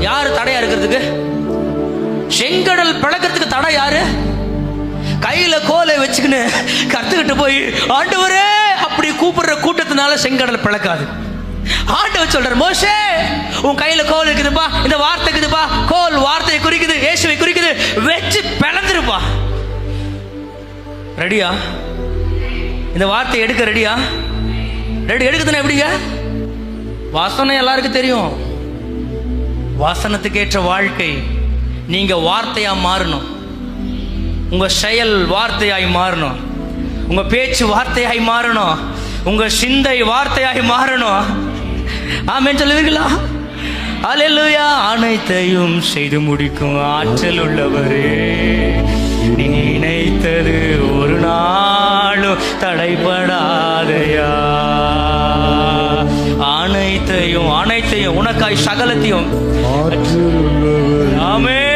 யாரு தடையா இருக்கிறதுக்கு? செங்கடல் பிளக்கிறதுக்கு தடை யாரு? கையில கோலை வச்சுக்கின்னு கத்துக்கிட்டு போய் ஆண்டவரே அப்படி கூப்பிடுற கூட்டத்தினால செங்கடல் பிளக்காது. ஆண்டவர் சொல்றார், மோசே உன் கையில கோல் இருக்குதுப்பா, இந்த வார்த்தை இருக்குதுப்பா, கோல் வார்த்தையை குறிக்குது, இயேசுவை குறிக்குது, வச்சு பிளந்துருப்பா. ரெடியா? இந்த வார்த்தையை எடுக்க ரெடியா? ரெடி எடுக்குதுன்னா எப்படிங்க? வாசனை எல்லாருக்கும் தெரியும். வாசனத்துக்கு ஏற்ற வாழ்க்கை. நீங்க வார்த்தையா மாறணும். உங்க செயல் வார்த்தையாய் மாறணும். உங்க பேச்சு வார்த்தையாய் மாறணும். உங்க சிந்தை வார்த்தையாய் மாறணும். ஆமென் சொல்லுவீங்களா? அல்லேலூயா. அனைத்தையும் செய்து முடிக்கும் ஆற்றல் உள்ளவரே, நீ நினைத்தது ஒரு நாளும் தடைபடாதையா. அனைத்தையும் அனைத்தையும் உனக்காய் சகலத்தையும். ஆமென்.